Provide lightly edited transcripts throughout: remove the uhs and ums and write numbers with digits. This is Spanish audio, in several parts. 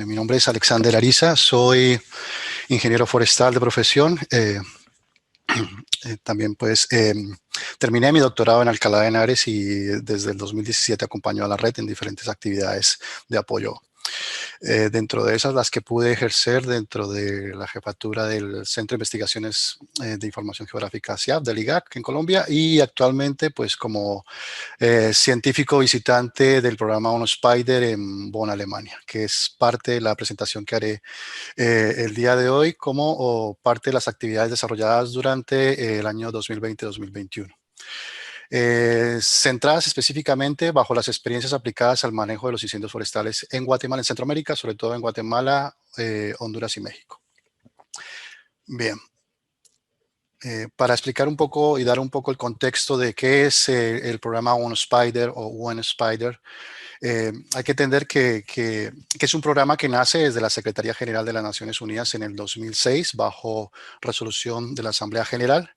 Mi nombre es Alexander Ariza, soy ingeniero forestal de profesión. También pues terminé mi doctorado en Alcalá de Henares y desde el 2017 acompaño a la red en diferentes actividades de apoyo. Dentro de esas, las que pude ejercer dentro de la jefatura del Centro de Investigaciones de Información Geográfica CIAF del IGAC en Colombia, y actualmente pues como científico visitante del programa ONO-SPIDER en Bonn, Alemania, que es parte de la presentación que haré el día de hoy como parte de las actividades desarrolladas durante el año 2020-2021. Centradas específicamente bajo las experiencias aplicadas al manejo de los incendios forestales en Guatemala, en Centroamérica, sobre todo en Guatemala, Honduras y México. Bien. Para explicar un poco y dar un poco el contexto de qué es el programa ONO-SPIDER o UN-SPIDER, hay que entender que es un programa que nace desde la Secretaría General de las Naciones Unidas en el 2006 bajo resolución de la Asamblea General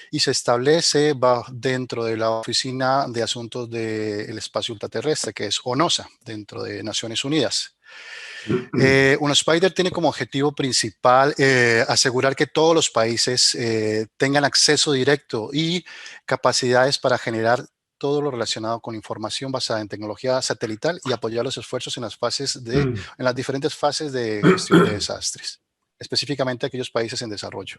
y se establece dentro de la Oficina de Asuntos del Espacio Ultraterrestre, que es ONOSA, dentro de Naciones Unidas. ONO-SPIDER tiene como objetivo principal asegurar que todos los países tengan acceso directo y capacidades para generar todo lo relacionado con información basada en tecnología satelital y apoyar los esfuerzos en las diferentes fases de gestión de desastres, específicamente aquellos países en desarrollo.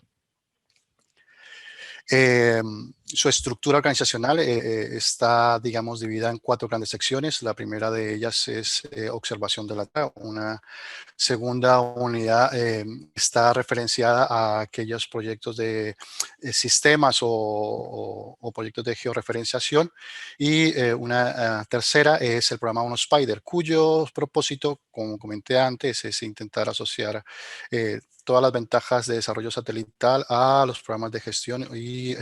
Su estructura organizacional está, digamos, dividida en 4 grandes secciones. La primera de ellas es observación de la Tierra. Una segunda unidad está referenciada a aquellos proyectos de sistemas o proyectos de georreferenciación. Y una tercera es el programa ONO-SPIDER, cuyo propósito, como comenté antes, es intentar asociar todas las ventajas de desarrollo satelital a los programas de gestión y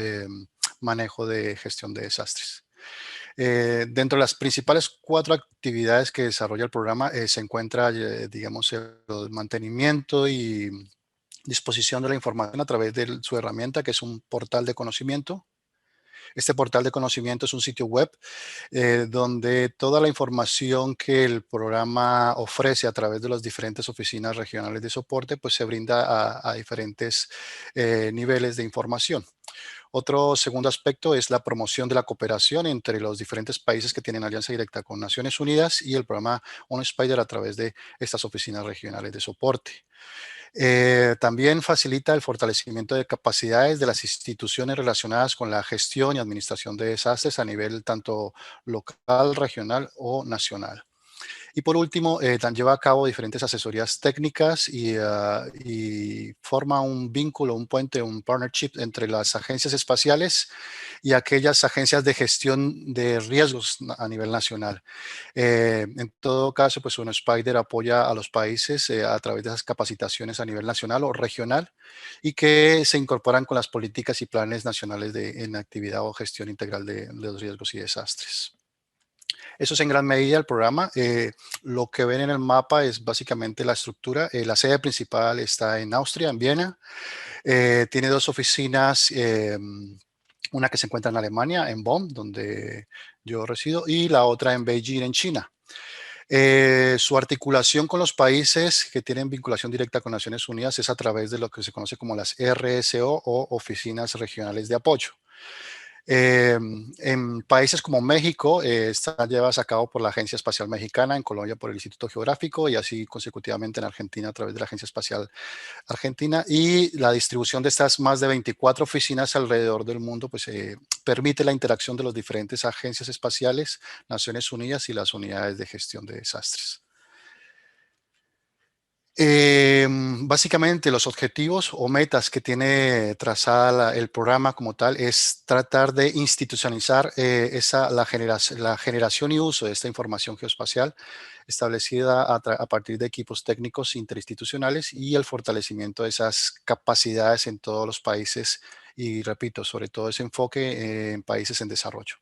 manejo de gestión de desastres. Dentro de las principales 4 actividades que desarrolla el programa se encuentra, digamos, el mantenimiento y disposición de la información a través de su herramienta, que es un portal de conocimiento. Este portal de conocimiento es un sitio web donde toda la información que el programa ofrece a través de las diferentes oficinas regionales de soporte, pues se brinda a diferentes niveles de información. Otro segundo aspecto es la promoción de la cooperación entre los diferentes países que tienen alianza directa con Naciones Unidas y el programa ONO-SPIDER a través de estas oficinas regionales de soporte. También facilita el fortalecimiento de capacidades de las instituciones relacionadas con la gestión y administración de desastres a nivel tanto local, regional o nacional. Y por último, lleva a cabo diferentes asesorías técnicas y forma un vínculo, un puente, un partnership entre las agencias espaciales y aquellas agencias de gestión de riesgos a nivel nacional. En todo caso, pues ONO-SPIDER apoya a los países a través de esas capacitaciones a nivel nacional o regional y que se incorporan con las políticas y planes nacionales en actividad o gestión integral de los riesgos y desastres. Eso es en gran medida el programa. Lo que ven en el mapa es básicamente la estructura. La sede principal está en Austria, en Viena. Tiene 2 oficinas, una que se encuentra en Alemania, en Bonn, donde yo resido, y la otra en Beijing, en China. Su articulación con los países que tienen vinculación directa con Naciones Unidas es a través de lo que se conoce como las RSO o Oficinas Regionales de Apoyo. En países como México, está llevada a cabo por la Agencia Espacial Mexicana, en Colombia por el Instituto Geográfico y así consecutivamente en Argentina a través de la Agencia Espacial Argentina. Y la distribución de estas más de 24 oficinas alrededor del mundo pues, permite la interacción de las diferentes agencias espaciales, Naciones Unidas y las unidades de gestión de desastres. Básicamente los objetivos o metas que tiene trazada el programa como tal es tratar de institucionalizar la generación y uso de esta información geoespacial establecida a partir de equipos técnicos interinstitucionales y el fortalecimiento de esas capacidades en todos los países y repito, sobre todo ese enfoque en países en desarrollo.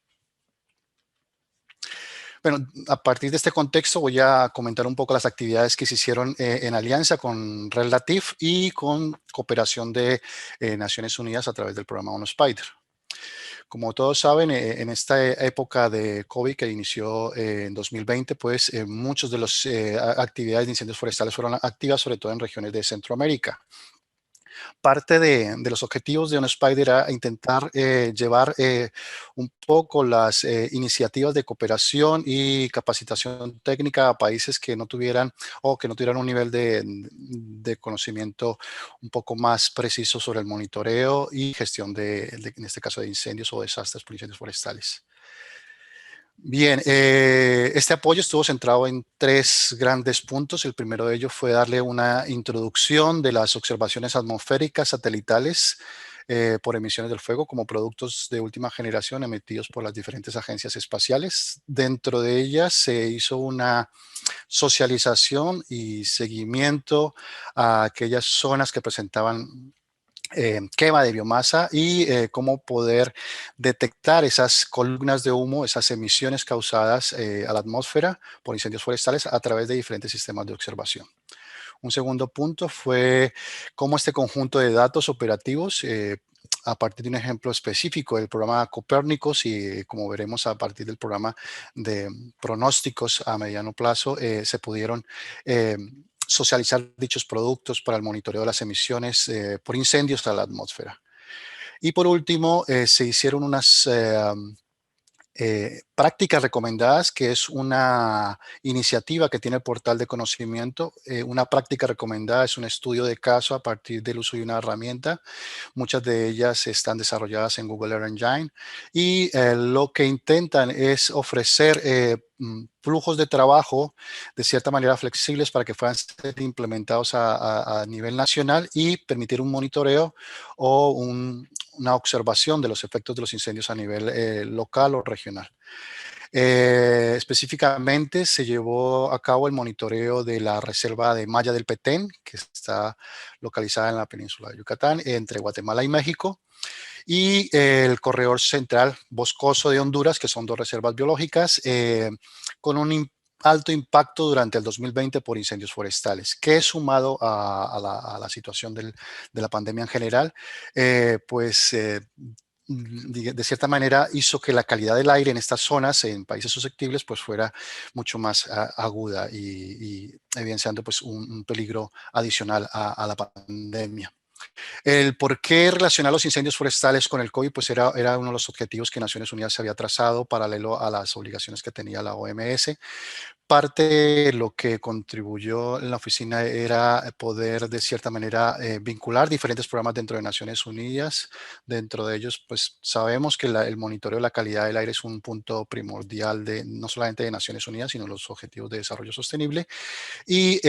Bueno, a partir de este contexto voy a comentar un poco las actividades que se hicieron en alianza con RELATIV y con cooperación de Naciones Unidas a través del programa ONO-SPIDER. Como todos saben, en esta época de COVID que inició en 2020, pues muchas de las actividades de incendios forestales fueron activas, sobre todo en regiones de Centroamérica. Parte de los objetivos de OnSpide era intentar llevar un poco las iniciativas de cooperación y capacitación técnica a países que no tuvieran o que no tuvieran un nivel de conocimiento un poco más preciso sobre el monitoreo y gestión en este caso, de incendios o desastres por incendios forestales. Bien, este apoyo estuvo centrado en tres grandes puntos. El primero de ellos fue darle una introducción de las observaciones atmosféricas satelitales por emisiones del fuego como productos de última generación emitidos por las diferentes agencias espaciales. Dentro de ellas se hizo una socialización y seguimiento a aquellas zonas que presentaban quema de biomasa y cómo poder detectar esas columnas de humo, esas emisiones causadas a la atmósfera por incendios forestales a través de diferentes sistemas de observación. Un segundo punto fue cómo este conjunto de datos operativos, a partir de un ejemplo específico del programa Copérnicos y como veremos a partir del programa de pronósticos a mediano plazo, se pudieron socializar dichos productos para el monitoreo de las emisiones por incendios a la atmósfera. Y por último, se hicieron unas prácticas recomendadas, que es una iniciativa que tiene el portal de conocimiento. Una práctica recomendada es un estudio de caso a partir del uso de una herramienta. Muchas de ellas están desarrolladas en Google Earth Engine y lo que intentan es ofrecer flujos de trabajo de cierta manera flexibles para que puedan ser implementados a nivel nacional y permitir un monitoreo o una observación de los efectos de los incendios a nivel local o regional. Específicamente se llevó a cabo el monitoreo de la reserva de Maya del Petén, que está localizada en la península de Yucatán, entre Guatemala y México, y el corredor central boscoso de Honduras, que son dos reservas biológicas, con un alto impacto durante el 2020 por incendios forestales, que sumado a la situación de la pandemia en general, pues de cierta manera hizo que la calidad del aire en estas zonas, en países susceptibles, pues fuera mucho más aguda y evidenciando pues un peligro adicional a la pandemia. El por qué relacionar los incendios forestales con el COVID, pues era uno de los objetivos que Naciones Unidas se había trazado paralelo a las obligaciones que tenía la OMS. Parte de lo que contribuyó en la oficina era poder de cierta manera vincular diferentes programas dentro de Naciones Unidas. Dentro de ellos, pues sabemos que el monitoreo de la calidad del aire es un punto primordial no solamente de Naciones Unidas, sino los Objetivos de Desarrollo Sostenible. Y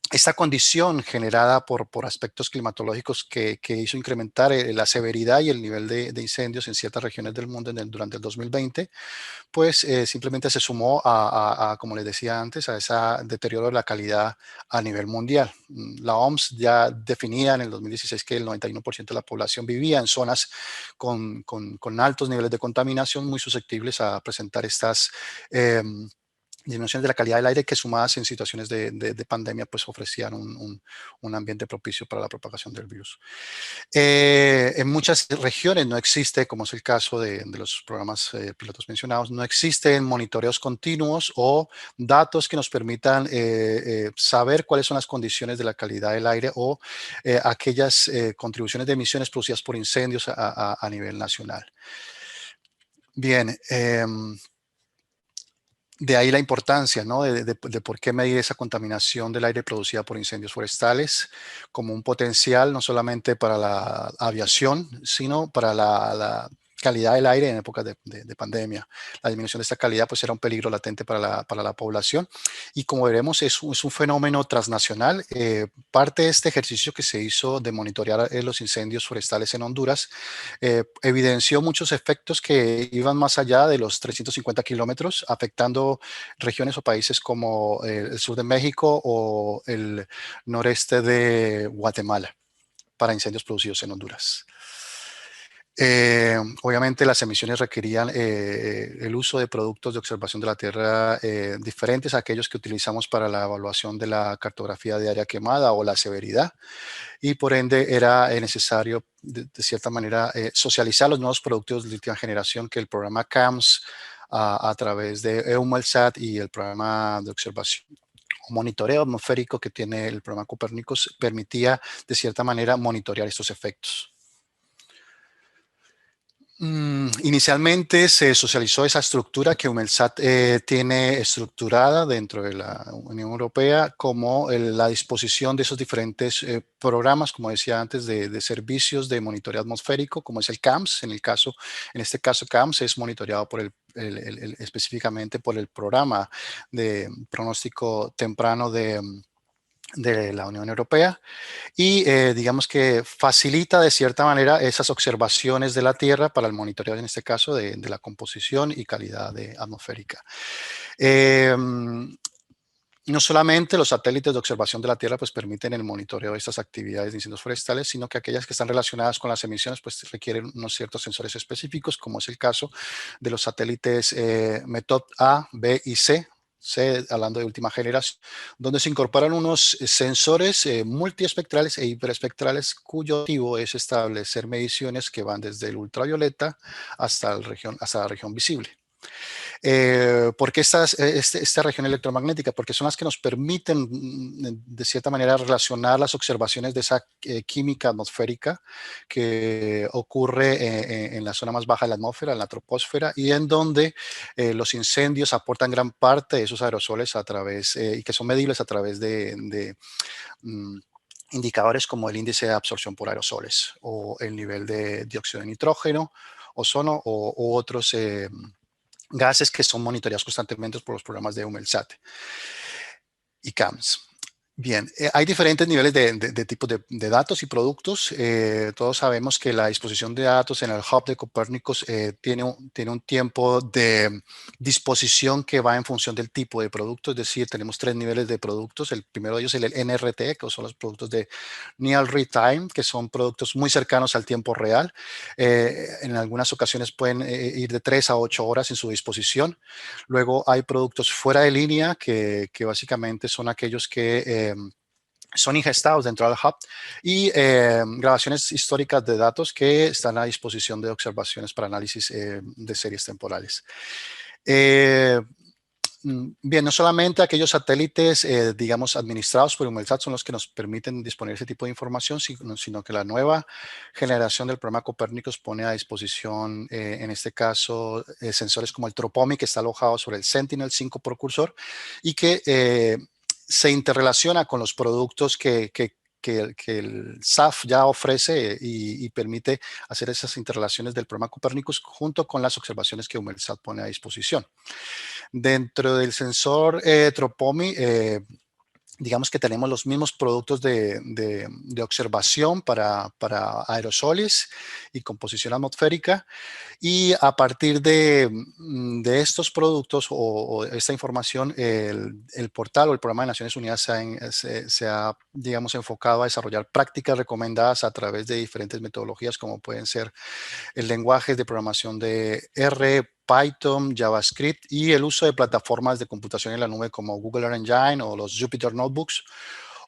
esta condición generada por aspectos climatológicos que hizo incrementar la severidad y el nivel de incendios en ciertas regiones del mundo durante el 2020, pues simplemente se sumó como les decía antes, a ese deterioro de la calidad a nivel mundial. La OMS ya definía en el 2016 que el 91% de la población vivía en zonas con altos niveles de contaminación muy susceptibles a presentar estas disminuciones de la calidad del aire que sumadas en situaciones de pandemia pues ofrecían un ambiente propicio para la propagación del virus. En muchas regiones no existe, como es el caso de los programas pilotos mencionados, no existen monitoreos continuos o datos que nos permitan saber cuáles son las condiciones de la calidad del aire o aquellas contribuciones de emisiones producidas por incendios a nivel nacional. Bien, de ahí la importancia, ¿no? de por qué medir esa contaminación del aire producida por incendios forestales como un potencial no solamente para la aviación, sino para la calidad del aire en épocas de pandemia. La disminución de esta calidad pues era un peligro latente para la población y como veremos es un fenómeno transnacional. Parte de este ejercicio que se hizo de monitorear los incendios forestales en Honduras evidenció muchos efectos que iban más allá de los 350 kilómetros, afectando regiones o países como el sur de México o el noreste de Guatemala para incendios producidos en Honduras. Obviamente las emisiones requerían el uso de productos de observación de la Tierra diferentes a aquellos que utilizamos para la evaluación de la cartografía de área quemada o la severidad, y por ende era necesario de cierta manera socializar los nuevos productos de última generación que el programa CAMS a través de EUMELSAT y el programa de observación o monitoreo atmosférico que tiene el programa Copérnicos permitía de cierta manera monitorear estos efectos. Inicialmente se socializó esa estructura que EUMELSAT tiene estructurada dentro de la Unión Europea como la disposición de esos diferentes programas, como decía antes, de servicios de monitoreo atmosférico, como es el CAMS. En este caso CAMS es monitoreado por específicamente por el programa de pronóstico temprano de la Unión Europea. Y digamos que facilita de cierta manera esas observaciones de la Tierra para el monitoreo, en este caso, de la composición y calidad atmosférica. No solamente los satélites de observación de la Tierra pues permiten el monitoreo de estas actividades de incendios forestales, sino que aquellas que están relacionadas con las emisiones pues requieren unos ciertos sensores específicos, como es el caso de los satélites METOD A, B y C, hablando de última generación, donde se incorporan unos sensores multiespectrales e hiperespectrales cuyo objetivo es establecer mediciones que van desde el ultravioleta hasta la región visible. ¿Por qué esta región electromagnética? Porque son las que nos permiten, de cierta manera, relacionar las observaciones de esa química atmosférica que ocurre en la zona más baja de la atmósfera, en la troposfera, y en donde los incendios aportan gran parte de esos aerosoles a través, y que son medibles a través de indicadores como el índice de absorción por aerosoles o el nivel de dióxido de nitrógeno, ozono u otros gases que son monitoreados constantemente por los programas de EUMELSAT y CAMS. Bien, hay diferentes niveles de tipos de datos y productos. Todos sabemos que la disposición de datos en el hub de Copérnicos tiene un tiempo de disposición que va en función del tipo de producto. Es decir, tenemos 3 niveles de productos. El primero de ellos es el NRT, que son los productos de Near Real Time, que son productos muy cercanos al tiempo real. En algunas ocasiones pueden ir de 3 a 8 horas en su disposición. Luego hay productos fuera de línea que básicamente son aquellos que son ingestados dentro del hub, y grabaciones históricas de datos que están a disposición de observaciones para análisis de series temporales. Bien, no solamente aquellos satélites, digamos, administrados por EUMELSAT son los que nos permiten disponer de ese tipo de información, sino que la nueva generación del programa Copérnicos pone a disposición, en este caso, sensores como el TROPOMI, que está alojado sobre el Sentinel-5 Procursor y que se interrelaciona con los productos que el SAF ya ofrece y permite hacer esas interrelaciones del programa Copérnicos junto con las observaciones que EUMELSAT pone a disposición. Dentro del sensor TROPOMI, digamos que tenemos los mismos productos de observación para aerosoles y composición atmosférica, y a partir de estos productos o esta información, el portal o el programa de Naciones Unidas se ha, digamos, enfocado a desarrollar prácticas recomendadas a través de diferentes metodologías, como pueden ser el lenguaje de programación de R, Python, JavaScript y el uso de plataformas de computación en la nube como Google Earth Engine o los Jupyter Notebooks,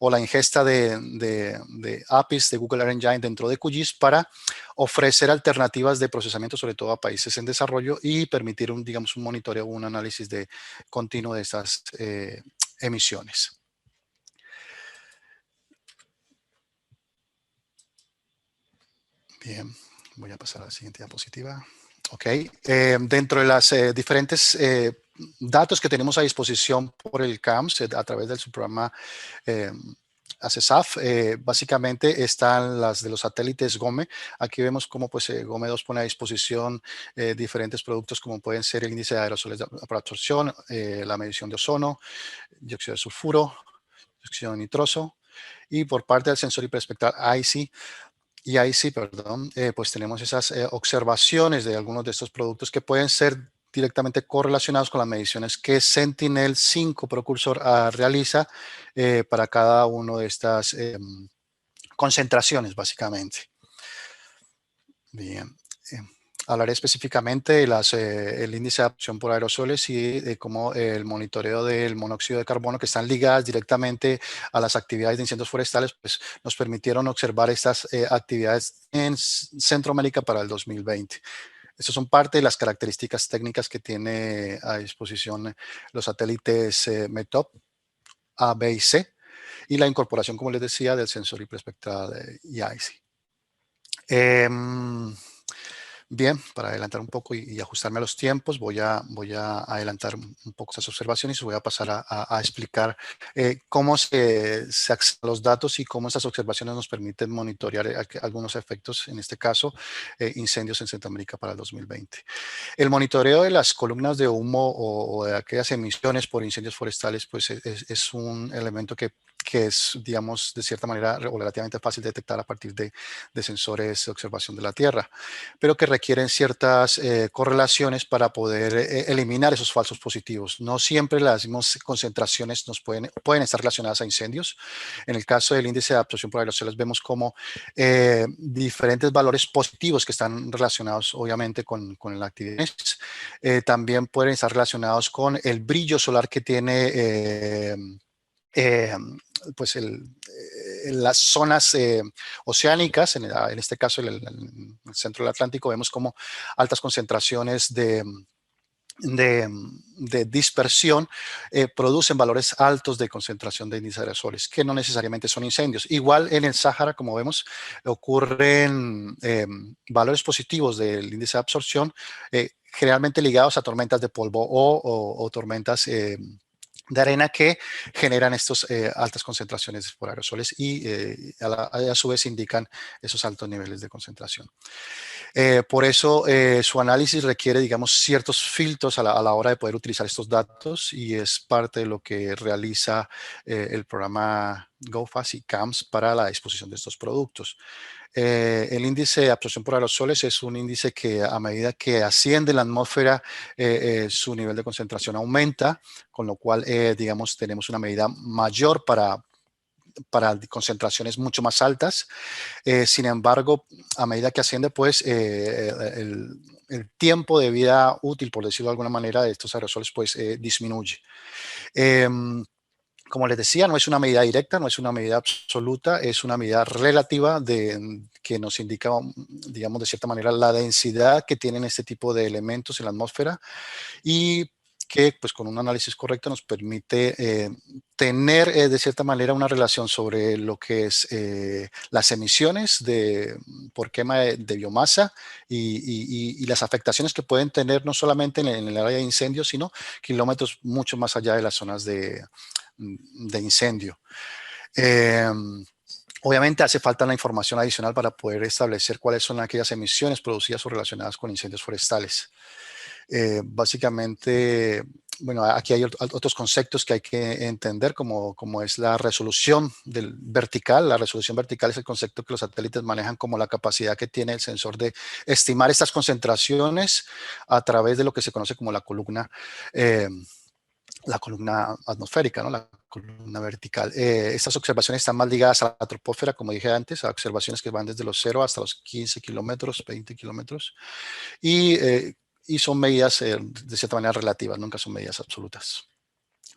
o la ingesta de APIs de Google Earth Engine dentro de QGIS para ofrecer alternativas de procesamiento, sobre todo a países en desarrollo, y permitir digamos, un monitoreo o un análisis continuo de estas emisiones. Bien, voy a pasar a la siguiente diapositiva. Ok, dentro de las diferentes datos que tenemos a disposición por el CAMS a través de su programa ACESAF, básicamente están las de los satélites GOME. Aquí vemos cómo pues, GOME 2 pone a disposición diferentes productos como pueden ser el índice de aerosoles por absorción, la medición de ozono, dióxido de sulfuro, dióxido de nitroso, y por parte del sensor hiperespectral IC, y ahí sí, perdón, pues tenemos esas observaciones de algunos de estos productos que pueden ser directamente correlacionados con las mediciones que Sentinel-5 Procursor realiza para cada una de estas concentraciones, básicamente. Bien. Hablaré específicamente de el índice de adaptación por aerosoles y de cómo el monitoreo del monóxido de carbono, que están ligadas directamente a las actividades de incendios forestales, pues nos permitieron observar estas actividades en Centroamérica para el 2020. Estas son parte de las características técnicas que tiene a disposición los satélites METOP A, B y C, y la incorporación, como les decía, del sensor hiperespectral EIC. Bien, para adelantar un poco y ajustarme a los tiempos, voy a adelantar un poco estas observaciones y voy a pasar a explicar cómo se acceden a los datos y cómo estas observaciones nos permiten monitorear algunos efectos, en este caso, incendios en Centroamérica para el 2020. El monitoreo de las columnas de humo o de aquellas emisiones por incendios forestales, pues es un elemento que es, digamos, de cierta manera relativamente fácil de detectar a partir de sensores de observación de la Tierra, pero que requieren ciertas correlaciones para poder eliminar esos falsos positivos. No siempre las mismas concentraciones pueden estar relacionadas a incendios. En el caso del índice de absorción por aerosoles vemos como diferentes valores positivos que están relacionados obviamente con la actividad. También pueden estar relacionados con el brillo solar que tiene pues en las zonas oceánicas, en este caso en el centro del Atlántico, vemos como altas concentraciones de dispersión producen valores altos de concentración de índice de aerosoles, que no necesariamente son incendios. Igual en el Sáhara, como vemos, ocurren valores positivos del índice de absorción, generalmente ligados a tormentas de polvo o tormentas de arena que generan estas altas concentraciones por aerosoles y a su vez indican esos altos niveles de concentración. Por eso su análisis requiere, digamos, ciertos filtros a la hora de poder utilizar estos datos y es parte de lo que realiza el programa GOFAS y CAMS para la disposición de estos productos. El índice de absorción por aerosoles es un índice que a medida que asciende la atmósfera, su nivel de concentración aumenta, con lo cual, digamos, tenemos una medida mayor para concentraciones mucho más altas. Sin embargo, a medida que asciende, pues el tiempo de vida útil, por decirlo de alguna manera, de estos aerosoles, pues disminuye. Como les decía, no es una medida directa, no es una medida absoluta, es una medida relativa que nos indica, digamos, de cierta manera, la densidad que tienen este tipo de elementos en la atmósfera y que pues con un análisis correcto nos permite tener de cierta manera una relación sobre lo que es las emisiones por quema de biomasa y las afectaciones que pueden tener no solamente en el área de incendios, sino kilómetros mucho más allá de las zonas de incendio. Obviamente hace falta una información adicional para poder establecer cuáles son aquellas emisiones producidas o relacionadas con incendios forestales. Básicamente, bueno, aquí hay otros conceptos que hay que entender, como es la resolución vertical. La resolución vertical es el concepto que los satélites manejan como la capacidad que tiene el sensor de estimar estas concentraciones a través de lo que se conoce como la columna atmosférica, ¿no? La columna vertical. Estas observaciones están más ligadas a la troposfera, como dije antes, a observaciones que van desde los 0 hasta los 15 kilómetros, 20 kilómetros, y son medidas de cierta manera relativas, nunca son medidas absolutas.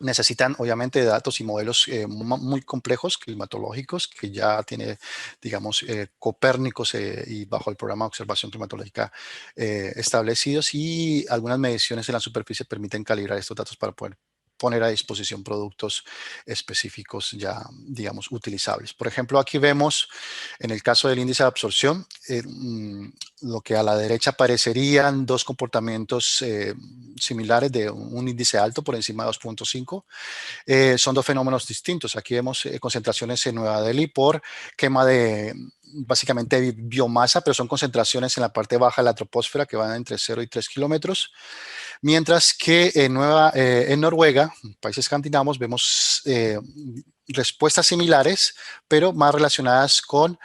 Necesitan obviamente datos y modelos muy complejos climatológicos que ya tiene, digamos, Copérnicos y bajo el programa de observación climatológica establecidos, y algunas mediciones en la superficie permiten calibrar estos datos para poder poner a disposición productos específicos ya, digamos, utilizables. Por ejemplo, aquí vemos en el caso del índice de absorción, lo que a la derecha parecerían dos comportamientos similares de un índice alto por encima de 2.5. Son dos fenómenos distintos. Aquí vemos concentraciones en Nueva Delhi por quema de básicamente biomasa, pero son concentraciones en la parte baja de la troposfera que van entre 0 y 3 kilómetros. Mientras que en Noruega, países escandinavos, vemos respuestas similares, pero más relacionadas con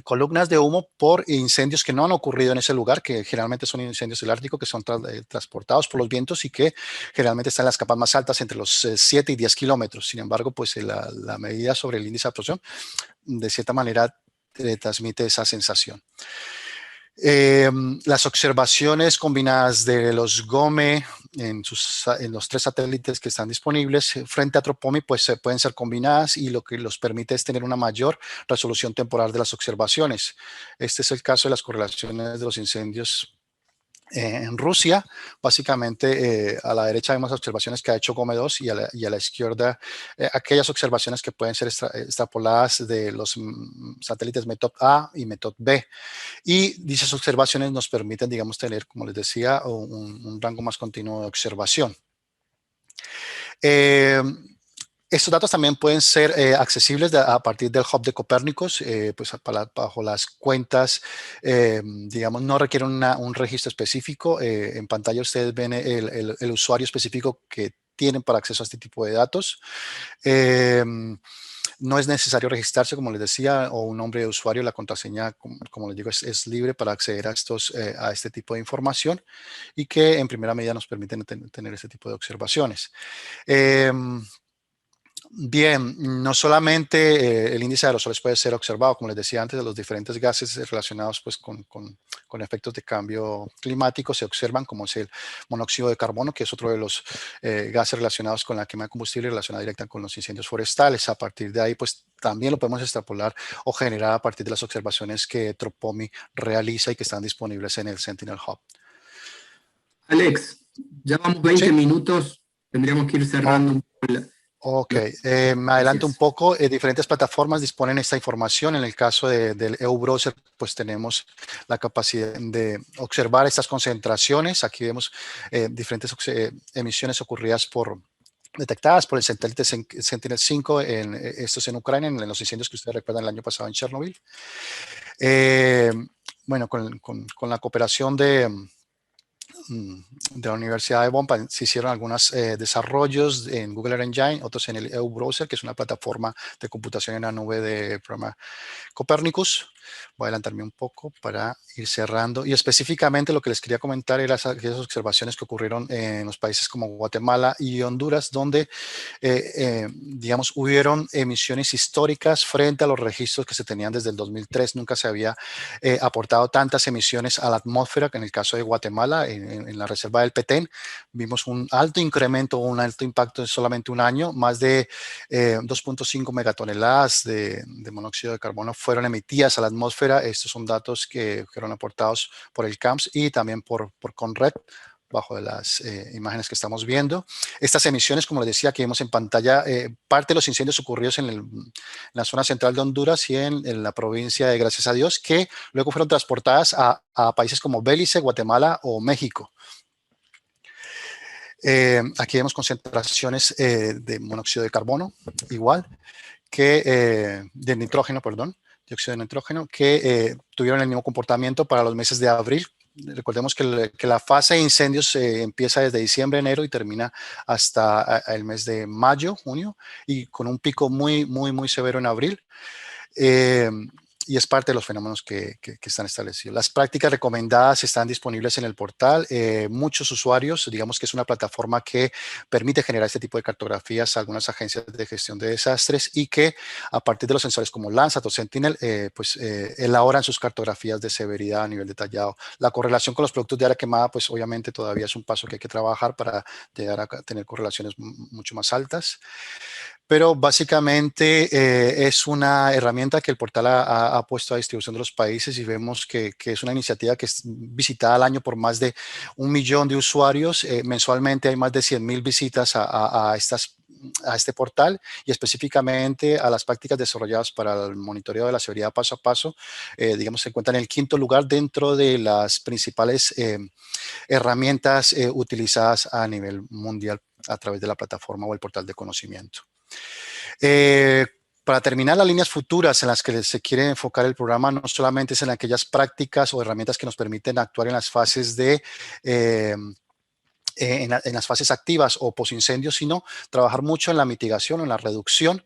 columnas de humo por incendios que no han ocurrido en ese lugar, que generalmente son incendios del Ártico, que son transportados por los vientos y que generalmente están en las capas más altas entre los 7 y 10 kilómetros. Sin embargo, pues la medida sobre el índice de absorción, de cierta manera, transmite esa sensación. Las observaciones combinadas de los GOME en los 3 satélites que están disponibles frente a Tropomi pues pueden ser combinadas y lo que los permite es tener una mayor resolución temporal de las observaciones. Este es el caso de las correlaciones de los incendios en Rusia. Básicamente a la derecha vemos observaciones que ha hecho GOME 2 y a la izquierda aquellas observaciones que pueden ser extrapoladas de los satélites METOD A y METOD B. Y dichas observaciones nos permiten, digamos, tener, como les decía, un rango más continuo de observación. Estos datos también pueden ser accesibles a partir del hub de Copérnicos, pues bajo las cuentas, digamos, no requieren un registro específico. En pantalla ustedes ven el usuario específico que tienen para acceso a este tipo de datos. No es necesario registrarse, como les decía, o un nombre de usuario. La contraseña, como les digo, es libre para acceder a este tipo de información y que en primera medida nos permiten tener este tipo de observaciones. Bien, no solamente el índice de aerosoles puede ser observado, como les decía antes, de los diferentes gases relacionados pues, con efectos de cambio climático se observan, como es el monóxido de carbono, que es otro de los gases relacionados con la quema de combustible relacionada directa con los incendios forestales. A partir de ahí, pues también lo podemos extrapolar o generar a partir de las observaciones que Tropomi realiza y que están disponibles en el Sentinel Hub. Alex, ya vamos 20 Sí. minutos, tendríamos que ir cerrando un poco Ok, me adelanto un poco. Diferentes plataformas disponen esta información. En el caso del EU Browser, pues tenemos la capacidad de observar estas concentraciones. Aquí vemos diferentes emisiones detectadas por el satélite Sentinel-5, estos en Ucrania, en los incendios que ustedes recuerdan el año pasado en Chernobyl. Bueno, con la cooperación de la Universidad de Bonn se hicieron algunos desarrollos en Google Earth Engine, otros en el EU Browser, que es una plataforma de computación en la nube de programa Copernicus. Voy a adelantarme un poco para ir cerrando. Y específicamente lo que les quería comentar era aquellas observaciones que ocurrieron en los países como Guatemala y Honduras, donde, digamos, hubieron emisiones históricas frente a los registros que se tenían desde el 2003. Nunca se había aportado tantas emisiones a la atmósfera, que en el caso de Guatemala, en la reserva del Petén, vimos un alto incremento, un alto impacto en solamente un año. Más de 2.5 megatoneladas de monóxido de carbono fueron emitidas a la atmósfera. Estos son datos que fueron aportados por el CAMS y también por CONRED, bajo de las imágenes que estamos viendo. Estas emisiones, como les decía, que vemos en pantalla, parte de los incendios ocurridos en la zona central de Honduras y en la provincia de Gracias a Dios, que luego fueron transportadas a países como Belice, Guatemala o México. Aquí vemos concentraciones de monóxido de carbono, igual, de nitrógeno, perdón, dióxido de nitrógeno, que tuvieron el mismo comportamiento para los meses de abril. Recordemos que la fase de incendios empieza desde diciembre, enero y termina hasta el mes de mayo, junio, y con un pico muy, muy, muy severo en abril. Y es parte de los fenómenos que están establecidos. Las prácticas recomendadas están disponibles en el portal. Muchos usuarios, digamos que es una plataforma que permite generar este tipo de cartografías a algunas agencias de gestión de desastres y que a partir de los sensores como Landsat o Sentinel, pues elaboran sus cartografías de severidad a nivel detallado. La correlación con los productos de área quemada, pues obviamente todavía es un paso que hay que trabajar para llegar a tener correlaciones mucho más altas. Pero básicamente es una herramienta que el portal ha puesto a distribución de los países y vemos que es una iniciativa que es visitada al año por más de 1 millón de usuarios. Mensualmente hay más de 100,000 visitas a este portal y específicamente a las prácticas desarrolladas para el monitoreo de la severidad paso a paso. Digamos, se encuentra en el 5º lugar dentro de las principales herramientas utilizadas a nivel mundial a través de la plataforma o el portal de conocimiento. Para terminar, las líneas futuras en las que se quiere enfocar el programa no solamente es en aquellas prácticas o herramientas que nos permiten actuar en las fases en las fases activas o posincendios, sino trabajar mucho en la mitigación, en la reducción,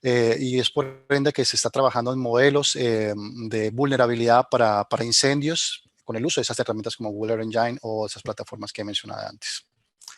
y es por ende que se está trabajando en modelos de vulnerabilidad para incendios con el uso de esas herramientas como Google Earth Engine o esas plataformas que he mencionado antes.